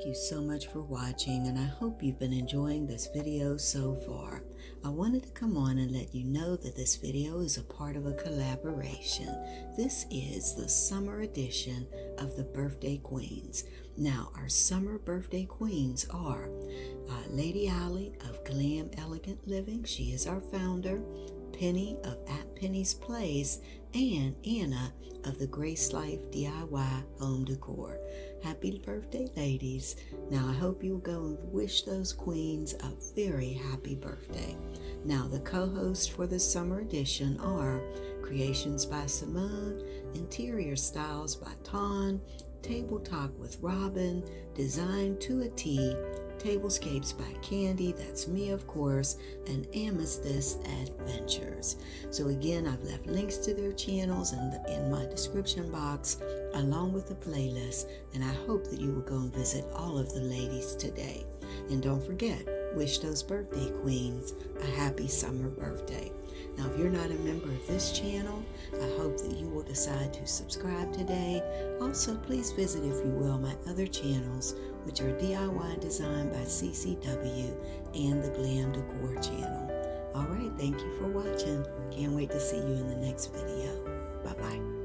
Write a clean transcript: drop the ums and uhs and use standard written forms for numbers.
you so much for watching, and I hope you've been enjoying this video so far. I wanted to come on and let you know that this video is a part of a collaboration. This is the summer edition of the Birthday Queens. Now, our summer birthday queens are Lady Allie of Glam Elegant Living. She is our founder. Penny of At Penny's Place, and Anna of the Grace Life DIY Home Decor. Happy birthday, ladies. Now, I hope you'll go and wish those queens a very happy birthday. Now, the co-hosts for the summer edition are Creations by Simone, Interior Styles by Ton, Table Talk with Robin, Design to a T, Tablescapes by Candy, that's me of course, and Amethyst Adventures. So again, I've left links to their channels in my description box along with the playlist, and I hope that you will go and visit all of the ladies today. And don't forget, wish those birthday queens a happy summer birthday. Now, if you're not a member of this channel, I hope that you will decide to subscribe today. Also, please visit, if you will, my other channels, which are DIY Design by CCW and the Glam Decor channel. All right, thank you for watching. Can't wait to see you in the next video. Bye-bye.